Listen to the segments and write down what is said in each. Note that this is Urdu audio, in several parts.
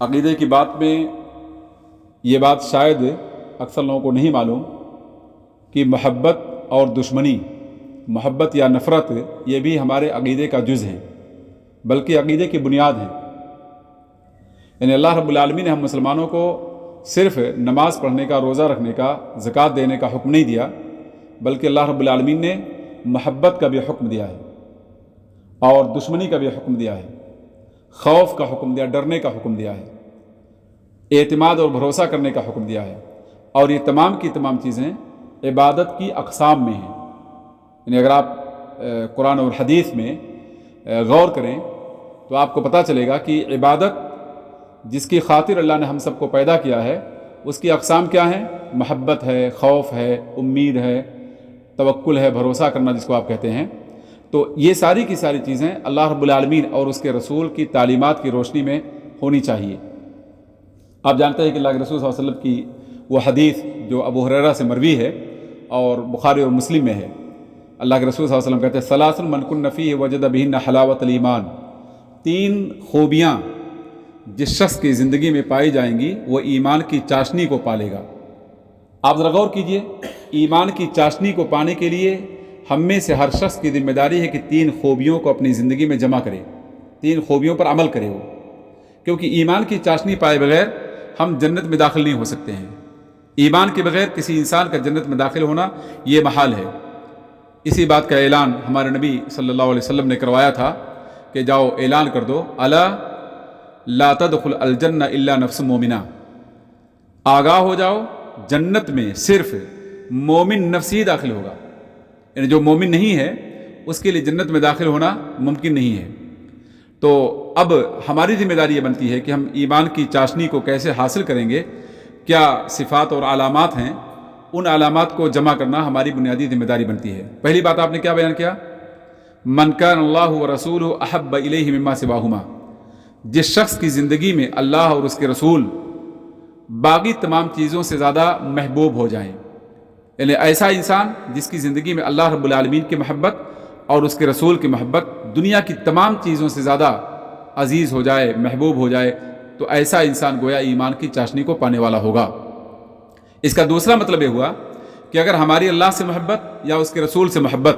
عقیدے کی بات میں یہ بات شاید اکثر لوگوں کو نہیں معلوم کہ محبت اور دشمنی، محبت یا نفرت، یہ بھی ہمارے عقیدے کا جز ہے، بلکہ عقیدے کی بنیاد ہے۔ یعنی اللہ رب العالمین نے ہم مسلمانوں کو صرف نماز پڑھنے کا، روزہ رکھنے کا، زکوٰۃ دینے کا حکم نہیں دیا، بلکہ اللہ رب العالمین نے محبت کا بھی حکم دیا ہے اور دشمنی کا بھی حکم دیا ہے، خوف کا حکم دیا، ڈرنے کا حکم دیا ہے، اعتماد اور بھروسہ کرنے کا حکم دیا ہے، اور یہ تمام کی تمام چیزیں عبادت کی اقسام میں ہیں۔ یعنی اگر آپ قرآن اور حدیث میں غور کریں تو آپ کو پتہ چلے گا کہ عبادت جس کی خاطر اللہ نے ہم سب کو پیدا کیا ہے، اس کی اقسام کیا ہیں؟ محبت ہے، خوف ہے، امید ہے، توکل ہے، بھروسہ کرنا جس کو آپ کہتے ہیں۔ تو یہ ساری کی ساری چیزیں اللہ رب العالمین اور اس کے رسول کی تعلیمات کی روشنی میں ہونی چاہیے۔ آپ جانتے ہیں کہ اللہ کے رسول صلی اللہ علیہ وسلم کی وہ حدیث جو ابو ہریرہ سے مروی ہے اور بخاری اور مسلم میں ہے، اللہ کے رسول صلی اللہ علیہ وسلم کہتے ہیں ثلاث من کن فیہ وجد بہن حلاوت الایمان، تین خوبیاں جس شخص کی زندگی میں پائی جائیں گی وہ ایمان کی چاشنی کو پالے گا۔ آپ ذرا غور کیجئے، ایمان کی چاشنی کو پانے کے لیے ہم میں سے ہر شخص کی ذمہ داری ہے کہ تین خوبیوں کو اپنی زندگی میں جمع کرے، تین خوبیوں پر عمل کرے وہ، کیونکہ ایمان کی چاشنی پائے بغیر ہم جنت میں داخل نہیں ہو سکتے ہیں۔ ایمان کے بغیر کسی انسان کا جنت میں داخل ہونا یہ محال ہے۔ اسی بات کا اعلان ہمارے نبی صلی اللہ علیہ وسلم نے کروایا تھا کہ جاؤ اعلان کر دو، الا لا تدخل الجنہ الا نفس مومنہ، آگاہ ہو جاؤ جنت میں صرف مومن نفس ہی داخل ہوگا، یعنی جو مومن نہیں ہے اس کے لیے جنت میں داخل ہونا ممکن نہیں ہے۔ تو اب ہماری ذمہ داری یہ بنتی ہے کہ ہم ایمان کی چاشنی کو کیسے حاصل کریں گے، کیا صفات اور علامات ہیں، ان علامات کو جمع کرنا ہماری بنیادی ذمہ داری بنتی ہے۔ پہلی بات آپ نے کیا بیان کیا؟ من کان اللہ ورسولہ احب الیہ مما سواہما، جس شخص کی زندگی میں اللہ اور اس کے رسول باقی تمام چیزوں سے زیادہ محبوب ہو جائیں، یعنی ایسا انسان جس کی زندگی میں اللہ رب العالمین کی محبت اور اس کے رسول کی محبت دنیا کی تمام چیزوں سے زیادہ عزیز ہو جائے، محبوب ہو جائے، تو ایسا انسان گویا ایمان کی چاشنی کو پانے والا ہوگا۔ اس کا دوسرا مطلب یہ ہوا کہ اگر ہماری اللہ سے محبت یا اس کے رسول سے محبت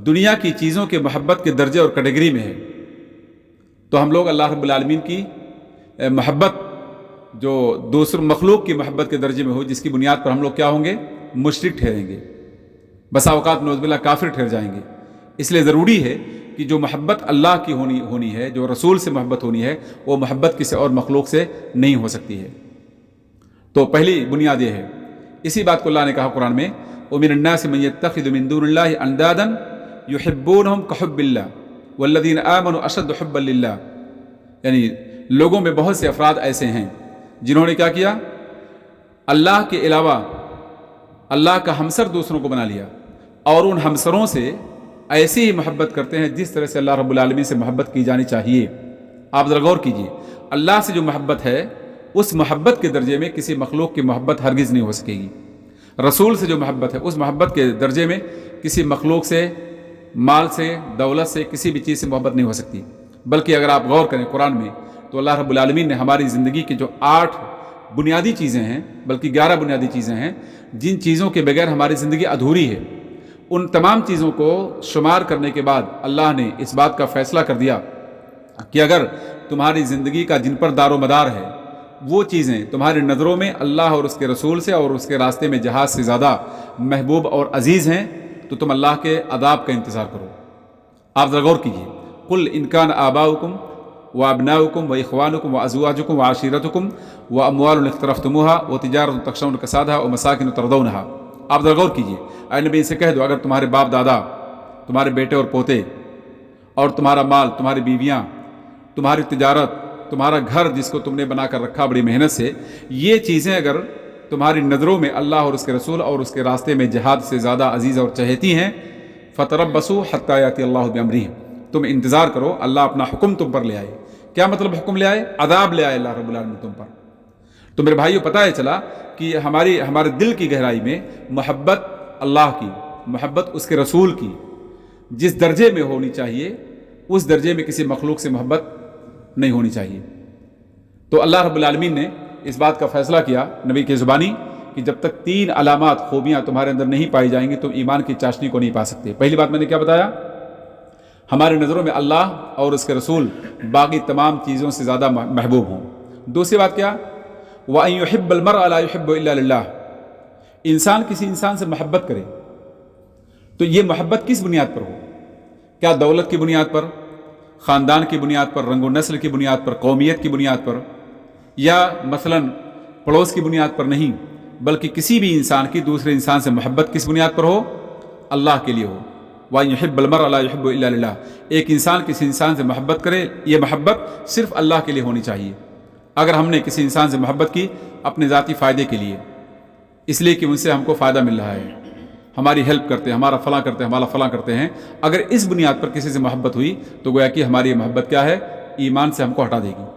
دنیا کی چیزوں کے محبت کے درجے اور کیٹیگری میں ہے، تو ہم لوگ اللہ رب العالمین کی محبت جو دوسر مخلوق کی محبت کے درجے میں ہو، جس کی بنیاد پر ہم لوگ کیا ہوں گے؟ مشرک ٹھہریں گے، بسا اوقات نعوذ باللہ کافر ٹھہر جائیں گے۔ اس لیے ضروری ہے کہ جو محبت اللہ کی ہونی ہے، جو رسول سے محبت ہونی ہے، وہ محبت کسی اور مخلوق سے نہیں ہو سکتی ہے۔ تو پہلی بنیاد یہ ہے۔ اسی بات کو اللہ نے کہا قرآن میں، وَمِنَ النَّاسِ مَن يَتَّخِذُ مِن دُونِ اللَّهِ أَندَادًا يُحِبُّونَهُمْ كَحُبِّ اللَّهِ وَالَّذِينَ آمَنُوا أَشَدُّ حُبًّا لِلَّهِ، یعنی لوگوں میں بہت سے افراد ایسے ہیں جنہوں نے کیا کیا؟ اللہ کے علاوہ اللہ کا ہمسر دوسروں کو بنا لیا، اور ان ہمسروں سے ایسی ہی محبت کرتے ہیں جس طرح سے اللہ رب العالمین سے محبت کی جانی چاہیے۔ آپ ذرا غور کیجئے، اللہ سے جو محبت ہے اس محبت کے درجے میں کسی مخلوق کی محبت ہرگز نہیں ہو سکے گی۔ رسول سے جو محبت ہے اس محبت کے درجے میں کسی مخلوق سے، مال سے، دولت سے، کسی بھی چیز سے محبت نہیں ہو سکتی۔ بلکہ اگر آپ غور کریں قرآن میں تو اللہ رب العالمین نے ہماری زندگی کی جو 8 بنیادی چیزیں ہیں، بلکہ 11 بنیادی چیزیں ہیں جن چیزوں کے بغیر ہماری زندگی ادھوری ہے، ان تمام چیزوں کو شمار کرنے کے بعد اللہ نے اس بات کا فیصلہ کر دیا کہ اگر تمہاری زندگی کا جن پر دار و مدار ہے وہ چیزیں تمہاری نظروں میں اللہ اور اس کے رسول سے اور اس کے راستے میں جہاد سے زیادہ محبوب اور عزیز ہیں، تو تم اللہ کے عذاب کا انتظار کرو۔ آپ ذرا غور کیجیے، قل ان کان آباؤکم وابناؤکم واخوانکم وازواجکم وعشیرتکم واموال اقترفتموها وتجارۃ تخشون کسادها ومساکن ترضونها۔ آپ ذرا غور کیجیے، اے نبی ان سے کہہ دو اگر تمہارے باپ دادا، تمہارے بیٹے اور پوتے، اور تمہارا مال، تمہاری بیویاں، تمہاری تجارت، تمہارا گھر جس کو تم نے بنا کر رکھا بڑی محنت سے، یہ چیزیں اگر تمہاری نظروں میں اللہ اور اس کے رسول اور اس کے راستے میں جہاد سے زیادہ عزیز اور چہیتی ہیں، فتربصوا حتی یاتی اللہ بامرہ، تم انتظار کرو اللہ اپنا حکم تم پر لے آئے۔ کیا مطلب حکم لے آئے؟ عذاب لے آئے اللہ رب العالمین تم پر۔ تو میرے بھائیو پتہ ہے چلا کہ ہمارے دل کی گہرائی میں محبت اللہ کی، محبت اس کے رسول کی جس درجے میں ہونی چاہیے اس درجے میں کسی مخلوق سے محبت نہیں ہونی چاہیے۔ تو اللہ رب العالمین نے اس بات کا فیصلہ کیا نبی کی زبانی کہ جب تک 3 علامات خوبیاں تمہارے اندر نہیں پائی جائیں گی تم ایمان کی چاشنی کو نہیں پا سکتے۔ پہلی بات میں نے کیا بتایا؟ ہمارے نظروں میں اللہ اور اس کے رسول باقی تمام چیزوں سے زیادہ محبوب ہوں۔ دوسری بات کیا؟ وَأَن يُحِبَّ الْمَرْءَ لَا يُحِبُّ إِلَّا لِلَّهِ، انسان کسی انسان سے محبت کرے تو یہ محبت کس بنیاد پر ہو؟ کیا دولت کی بنیاد پر، خاندان کی بنیاد پر، رنگ و نسل کی بنیاد پر، قومیت کی بنیاد پر، یا مثلا پڑوس کی بنیاد پر نہیں، بلکہ کسی بھی انسان کی دوسرے انسان سے محبت کس بنیاد پر ہو؟ اللہ کے لیے ہو۔ وَأَن يُحِبَّ الْمَرْءَ لَا يُحِبُّ إِلَّا لِلَّهِ، ایک انسان کسی انسان سے محبت کرے، یہ محبت صرف اللہ کے لیے ہونی چاہیے۔ اگر ہم نے کسی انسان سے محبت کی اپنے ذاتی فائدے کے لیے، اس لیے کہ ان سے ہم کو فائدہ مل رہا ہے، ہماری ہیلپ کرتے ہیں، ہمارا فلاں کرتے ہیں، ہمارا فلاں کرتے ہیں، اگر اس بنیاد پر کسی سے محبت ہوئی تو گویا کہ ہماری یہ محبت کیا ہے؟ ایمان سے ہم کو ہٹا دے گی۔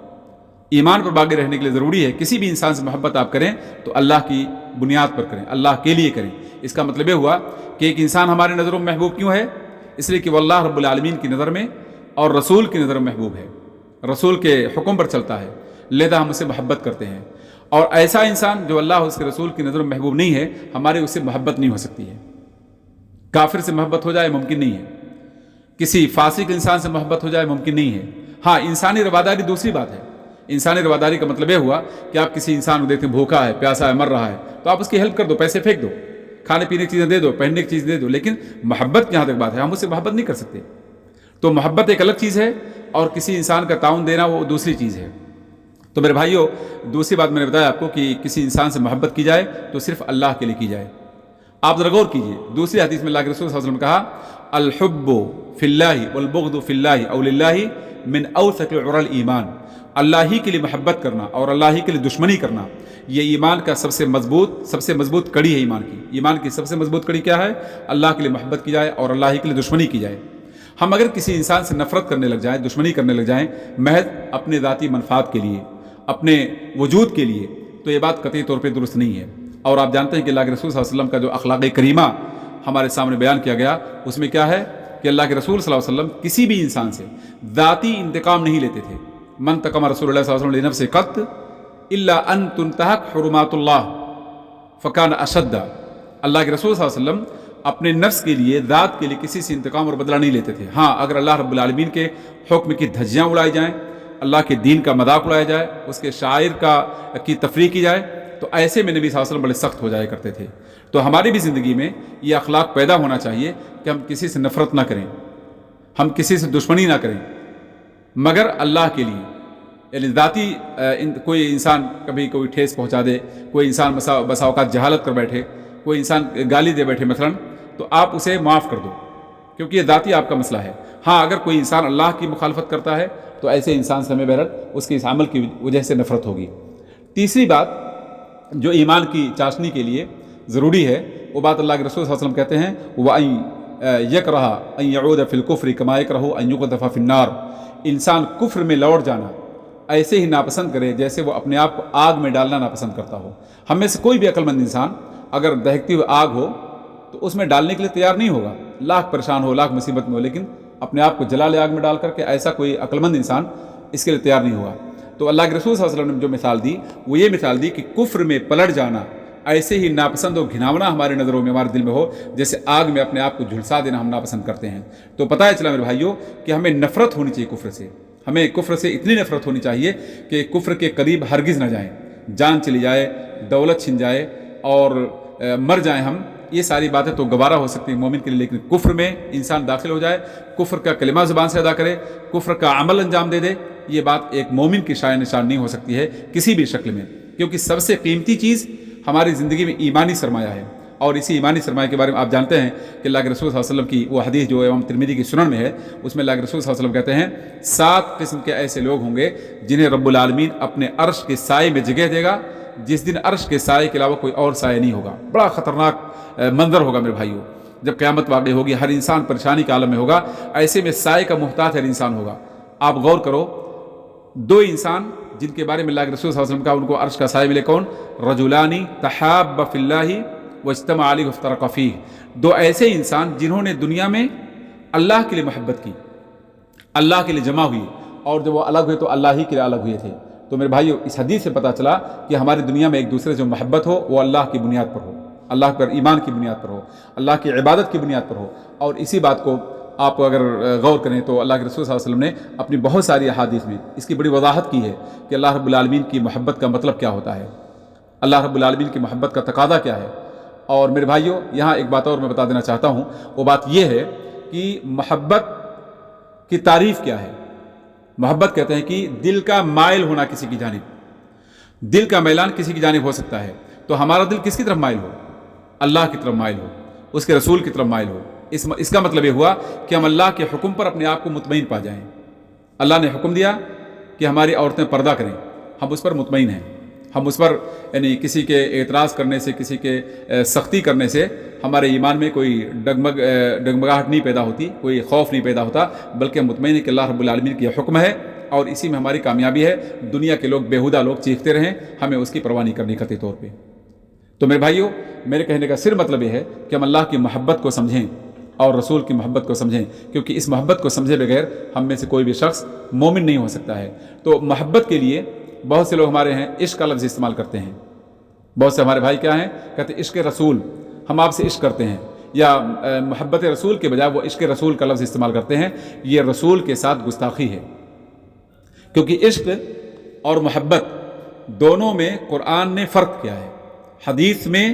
ایمان پر باقی رہنے کے لیے ضروری ہے کسی بھی انسان سے محبت آپ کریں تو اللہ کی بنیاد پر کریں، اللہ کے لیے کریں۔ اس کا مطلب یہ ہوا کہ ایک انسان ہمارے نظروں میں محبوب کیوں ہے؟ اس لیے کہ وہ اللہ رب العالمین کی نظر میں اور رسول کی نظر میں محبوب ہے، رسول کے حکم پر چلتا ہے، لہذا ہم اسے محبت کرتے ہیں۔ اور ایسا انسان جو اللہ اور اس کے رسول کی نظر میں محبوب نہیں ہے، ہماری اس سے محبت نہیں ہو سکتی ہے۔ کافر سے محبت ہو جائے ممکن نہیں ہے، کسی فاسق انسان سے محبت ہو جائے ممکن نہیں ہے۔ ہاں، انسانی رواداری دوسری بات ہے۔ انسانی رواداری کا مطلب یہ ہوا کہ آپ کسی انسان کو دیکھتے ہیں بھوکا ہے، پیاسا ہے، مر رہا ہے، تو آپ اس کی ہیلپ کر دو، پیسے پھینک دو، کھانے پینے کی چیزیں دے دو، پہننے کی چیزیں دے دو، لیکن محبت جہاں تک بات ہے ہم اس سے محبت نہیں کر سکتے۔ تو محبت ایک الگ چیز ہے اور کسی انسان کا تعاون دینا وہ دوسری چیز ہے۔ تو میرے بھائیو، دوسری بات میں نے بتایا آپ کو کہ کسی انسان سے محبت کی جائے تو صرف اللہ کے لیے کی جائے۔ آپ ذرا غور کیجئے، دوسری حدیث میں اللہ کے رسول صلی اللہ علیہ وسلم نے کہا الحب فی اللہ والبغض فی اللہ او للہ من اوثق عرى الایمان، اللہ ہی کے لیے محبت کرنا اور اللہ ہی کے لیے دشمنی کرنا یہ ایمان کا سب سے مضبوط کڑی ہے۔ ایمان کی سب سے مضبوط کڑی کیا ہے؟ اللہ کے لیے محبت کی جائے اور اللہ ہی کے لیے دشمنی کی جائے۔ ہم اگر کسی انسان سے نفرت کرنے لگ جائیں، دشمنی کرنے لگ جائیں محض اپنے ذاتی منفعت کے لیے، اپنے وجود کے لیے، تو یہ بات قطعی طور پہ درست نہیں ہے۔ اور آپ جانتے ہیں کہ اللہ کے رسول صلی اللہ علیہ وسلم کا جو اخلاق کریمہ ہمارے سامنے بیان کیا گیا اس میں کیا ہے کہ اللہ کے رسول صلی اللہ علیہ وسلم کسی بھی انسان سے ذاتی انتقام نہیں لیتے تھے۔ من تقم رسول اللہ صلی اللہ علیہ وسلم لنفسه قط الا ان تنتهك حرمات اللہ فکان اشد۔ اللہ کے رسول صلی اللہ علیہ وسلم اپنے نفس کے لیے، ذات کے لیے کسی سے انتقام اور بدلہ نہیں لیتے تھے۔ ہاں، اگر اللہ رب العالمین کے حکم کی دھجیاں اڑائی جائیں، اللہ کے دین کا مذاق اڑایا جائے، اس کے شاعر کی تفریح کی جائے، تو ایسے میں نبی صلی اللہ علیہ وسلم بڑے سخت ہو جایا کرتے تھے۔ تو ہماری بھی زندگی میں یہ اخلاق پیدا ہونا چاہیے کہ ہم کسی سے نفرت نہ کریں، ہم کسی سے دشمنی نہ کریں، مگر اللہ کے لیے۔ یعنی ذاتی کوئی انسان کبھی کوئی ٹھیس پہنچا دے، کوئی انسان بسا اوقات جہالت کر بیٹھے، کوئی انسان گالی دے بیٹھے مثلا، تو آپ اسے معاف کر دو کیونکہ یہ ذاتی آپ کا مسئلہ ہے۔ ہاں، اگر کوئی انسان اللہ کی مخالفت کرتا ہے تو ایسے انسان سے ہمیں بہرحال اس کے اس عمل کی وجہ سے نفرت ہوگی۔ تیسری بات جو ایمان کی چاشنی کے لیے ضروری ہے وہ بات اللہ کے رسول صلی اللہ علیہ وسلم کہتے ہیں وَأَن يَكْرَهَ أَن يَعُودَ فِي الْكُفْرِ كَمَا يَكْرَهُ أَن يُقْذَفَ فِي النَّارِ، انسان کفر میں لوٹ جانا ایسے ہی ناپسند کرے جیسے وہ اپنے آپ کو آگ میں ڈالنا ناپسند کرتا ہو۔ ہم میں سے کوئی بھی عقل مند انسان اگر دہکتی ہوئی آگ ہو تو اس میں ڈالنے کے لیے تیار نہیں ہوگا، لاکھ پریشان ہو، لاکھ مصیبت میں ہو، لیکن اپنے آپ کو جلا لے آگ میں ڈال کر کے، ایسا کوئی عقل مند انسان اس کے لیے تیار نہیں ہوگا۔ تو اللہ کے رسول صلی اللہ علیہ وسلم نے جو مثال دی وہ یہ مثال دی کہ کفر میں پلٹ جانا ایسے ہی ناپسند و گھناونا ہمارے نظروں میں، ہمارے دل میں ہو جیسے آگ میں اپنے آپ کو جھلسا دینا ہم ناپسند کرتے ہیں۔ تو پتہ ہے چلا میرے بھائیوں کہ ہمیں نفرت ہونی چاہیے کفر سے، ہمیں کفر سے اتنی نفرت ہونی چاہیے کہ کفر کے قریب ہرگز نہ جائیں، جان چلی جائے، دولت چھن جائے اور مر جائیں ہم، یہ ساری باتیں تو گوارا ہو سکتی ہیں مومن کے لیے، لیکن کفر میں انسان داخل ہو جائے، کفر کا کلمہ زبان سے ادا کرے، کفر کا عمل انجام دے دے، یہ بات ایک مومن کی شائع نشان نہیں ہو سکتی ہے کسی بھی شکل میں، کیونکہ سب سے قیمتی چیز ہماری زندگی میں ایمانی سرمایہ ہے۔ اور اسی ایمانی سرمایہ کے بارے میں آپ جانتے ہیں کہ اللہ کے رسول صلی اللہ علیہ وسلم کی وہ حدیث جو امام ترمذی کی سنن میں ہے، اس میں اللہ کے رسول صلی اللہ علیہ وسلم کہتے ہیں 7 قسم کے ایسے لوگ ہوں گے جنہیں رب العالمین اپنے عرش کے سائے میں جگہ دے گا جس دن عرش کے سائے کے علاوہ کوئی اور سایہ نہیں ہوگا۔ بڑا خطرناک منظر ہوگا میرے بھائیوں، جب قیامت واقع ہوگی، ہر انسان پریشانی کے عالم میں ہوگا، ایسے میں سائے کا محتاج ہر انسان ہوگا۔ آپ غور کرو، 2 انسان جن کے بارے میں اللہ کے رسول صلی اللہ علیہ وسلم کا ان کو عرش کا سایہ ملے، کون؟ رجلانی تحابا فی اللہ واجتمع علیہ وافترقا فیہ، 2 ایسے انسان جنہوں نے دنیا میں اللہ کے لیے محبت کی، اللہ کے لیے جمع ہوئی، اور جب وہ الگ ہوئے تو اللہ ہی کے لیے الگ ہوئے تھے، تو میرے بھائیو اس حدیث سے پتہ چلا کہ ہماری دنیا میں ایک دوسرے سے جو محبت ہو وہ اللہ کی بنیاد پر ہو، اللہ پر ایمان کی بنیاد پر ہو، اللہ کی عبادت کی بنیاد پر ہو۔ اور اسی بات کو آپ اگر غور کریں تو اللہ کے رسول صلی اللہ علیہ وسلم نے اپنی بہت ساری احادیث میں اس کی بڑی وضاحت کی ہے کہ اللہ رب العالمین کی محبت کا مطلب کیا ہوتا ہے، اللہ رب العالمین کی محبت کا تقاضا کیا ہے۔ اور میرے بھائیوں یہاں ایک بات اور میں بتا دینا چاہتا ہوں، وہ بات یہ ہے کہ محبت کی تعریف کیا ہے۔ محبت کہتے ہیں کہ دل کا مائل ہونا کسی کی جانب، دل کا میلان کسی کی جانب ہو سکتا ہے، تو ہمارا دل کس کی طرف مائل ہو؟ اللہ کی طرف مائل ہو، اس کے رسول کی طرف مائل ہو۔ اس کا مطلب یہ ہوا کہ ہم اللہ کے حکم پر اپنے آپ کو مطمئن پا جائیں۔ اللہ نے حکم دیا کہ ہماری عورتیں پردہ کریں، ہم اس پر مطمئن ہیں، ہم اس پر یعنی کسی کے اعتراض کرنے سے، کسی کے سختی کرنے سے ہمارے ایمان میں کوئی ڈگمگاہٹ نہیں پیدا ہوتی، کوئی خوف نہیں پیدا ہوتا، بلکہ ہم مطمئن ہیں کہ اللہ رب العالمین کی حکم ہے اور اسی میں ہماری کامیابی ہے۔ دنیا کے لوگ بےہودہ لوگ چیختے رہیں، ہمیں اس کی پرواہ نہیں کرنی قطعی طور پہ۔ تو میرے بھائیوں میرے کہنے کا صرف مطلب یہ ہے کہ ہم اللہ کی محبت کو سمجھیں اور رسول کی محبت کو سمجھیں، کیونکہ اس محبت کو سمجھے بغیر ہم میں سے کوئی بھی شخص مومن نہیں ہو سکتا ہے۔ تو محبت کے لیے بہت سے لوگ ہمارے ہیں عشق کا لفظ استعمال کرتے ہیں، بہت سے ہمارے بھائی کیا ہیں کہتے ہیں عشق رسول، ہم آپ سے عشق کرتے ہیں، یا محبت رسول کے بجائے وہ عشق رسول کا لفظ استعمال کرتے ہیں۔ یہ رسول کے ساتھ گستاخی ہے، کیونکہ عشق اور محبت دونوں میں قرآن نے فرق کیا ہے، حدیث میں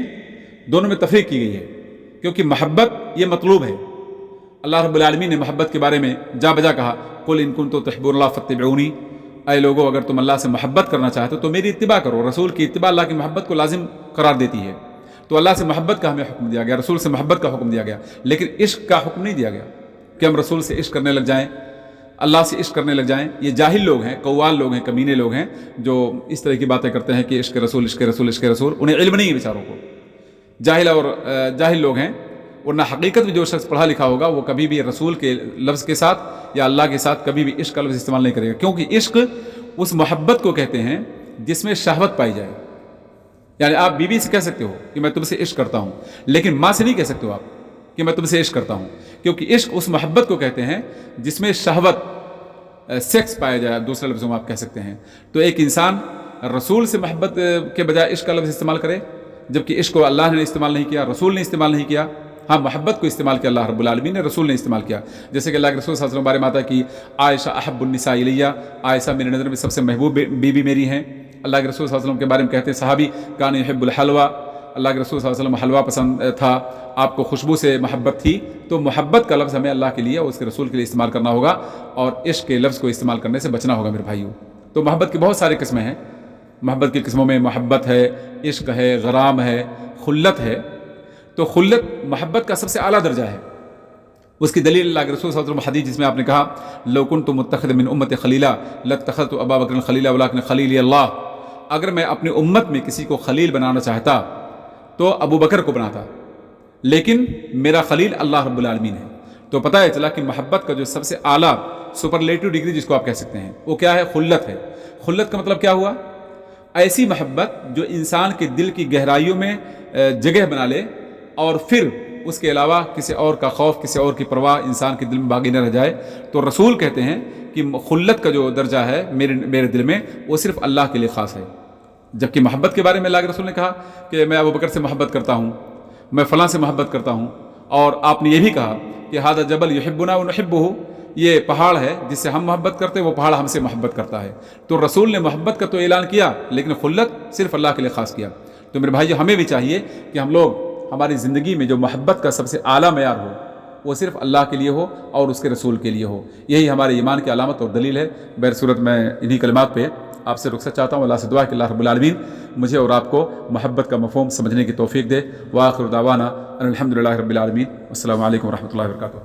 دونوں میں تفریق کی گئی ہے، کیونکہ محبت یہ مطلوب ہے۔ اللہ رب العالمین نے محبت کے بارے میں جا بجا کہا قل ان کنتم تحبون اللہ فاتبعونی، اے لوگو اگر تم اللہ سے محبت کرنا چاہتے ہو تو میری اتباع کرو۔ رسول کی اتباع اللہ کی محبت کو لازم قرار دیتی ہے۔ تو اللہ سے محبت کا ہمیں حکم دیا گیا، رسول سے محبت کا حکم دیا گیا، لیکن عشق کا حکم نہیں دیا گیا کہ ہم رسول سے عشق کرنے لگ جائیں، اللہ سے عشق کرنے لگ جائیں۔ یہ جاہل لوگ ہیں، قوال لوگ ہیں، کمینے لوگ ہیں جو اس طرح کی باتیں کرتے ہیں کہ عشق رسول عشق رسول عشق رسول، انہیں علم نہیں ہے بیچاروں کو، جاہل لوگ ہیں۔ ورنہ حقیقت میں جو شخص پڑھا لکھا ہوگا وہ کبھی بھی رسول کے لفظ کے ساتھ یا اللہ کے ساتھ کبھی بھی عشق کا لفظ استعمال نہیں کرے گا، کیونکہ عشق اس محبت کو کہتے ہیں جس میں شہوت پائی جائے۔ یعنی آپ بیوی سے کہہ سکتے ہو کہ میں تم سے عشق کرتا ہوں، لیکن ماں سے نہیں کہہ سکتے ہو آپ کہ میں تم سے عشق کرتا ہوں، کیونکہ عشق اس محبت کو کہتے ہیں جس میں شہوت، سیکس پایا جائے، دوسرے لفظوں میں آپ کہہ سکتے ہیں۔ تو ایک انسان رسول سے محبت کے بجائے عشق کا لفظ استعمال کرے، جبکہ عشق کو اللہ نے استعمال نہیں کیا، رسول نے استعمال نہیں کیا۔ ہاں محبت کو استعمال کیا اللہ رب العالمین نے، رسول نے استعمال کیا۔ جیسے کہ اللہ کے رسول صلی اللہ علیہ وسلم بارے میں آتا ہے کہ عائشہ احب النساء الیہ، عائشہ میری نظر میں سب سے محبوب بیوی میری ہیں۔ اللہ کے رسول صلی اللہ علیہ وسلم کے بارے میں کہتے ہیں صحابی کان یحب الحلوہ، اللہ کے رسول صلی اللہ علیہ وسلم حلوہ پسند تھا، آپ کو خوشبو سے محبت تھی۔ تو محبت کا لفظ ہمیں اللہ کے لیے اور اس کے رسول کے لیے استعمال کرنا ہوگا، اور عشق کے لفظ کو استعمال کرنے سے بچنا ہوگا میرے بھائیوں۔ تو محبت کی بہت ساری قسمیں ہیں، محبت کی قسموں میں محبت ہے، عشق ہے، غرام ہے، خلت ہے۔ تو خلت محبت کا سب سے اعلیٰ درجہ ہے۔ اس کی دلیل اللہ کے رسول صلی اللہ علیہ وسلم حدیث جس میں آپ نے کہا لو کنت متخذا من امتی خلیلا لاتخذت ابا بکر خلیلا ولکن خلیلی اللہ، اگر میں اپنی امت میں کسی کو خلیل بنانا چاہتا تو ابو بکر کو بناتا، لیکن میرا خلیل اللہ رب العالمین ہے۔ تو پتہ ہے چلا کہ محبت کا جو سب سے اعلیٰ سپرلیٹو ڈگری جس کو آپ کہہ سکتے ہیں وہ کیا ہے؟ خلت ہے۔ خلت کا مطلب کیا ہوا؟ ایسی محبت جو انسان کے دل کی گہرائیوں میں جگہ بنا لے، اور پھر اس کے علاوہ کسی اور کا خوف، کسی اور کی پرواہ انسان کے دل میں باقی نہ رہ جائے۔ تو رسول کہتے ہیں کہ خلت کا جو درجہ ہے میرے دل میں وہ صرف اللہ کے لیے خاص ہے۔ جبکہ محبت کے بارے میں اللہ کے رسول نے کہا کہ میں ابو بکر سے محبت کرتا ہوں، میں فلاں سے محبت کرتا ہوں، اور آپ نے یہ بھی کہا کہ ھذا جبل یحبنا ونحبہ، یہ پہاڑ ہے جس سے ہم محبت کرتے ہیں، وہ پہاڑ ہم سے محبت کرتا ہے۔ تو رسول نے محبت کا تو اعلان کیا، لیکن خلت صرف اللہ کے لیے خاص کیا۔ تو میرے بھائی ہمیں بھی چاہیے کہ ہم لوگ ہماری زندگی میں جو محبت کا سب سے اعلیٰ معیار ہو وہ صرف اللہ کے لیے ہو اور اس کے رسول کے لیے ہو۔ یہی ہمارے ایمان کی علامت اور دلیل ہے۔ بہر صورت میں انہی کلمات پہ آپ سے رخصت چاہتا ہوں۔ اللہ سے دعا کہ اللہ رب العالمین مجھے اور آپ کو محبت کا مفہوم سمجھنے کی توفیق دے۔ وآخر دعوانا ان الحمد للہ رب العالمین۔ السلام علیکم ورحمۃ اللہ وبرکاتہ۔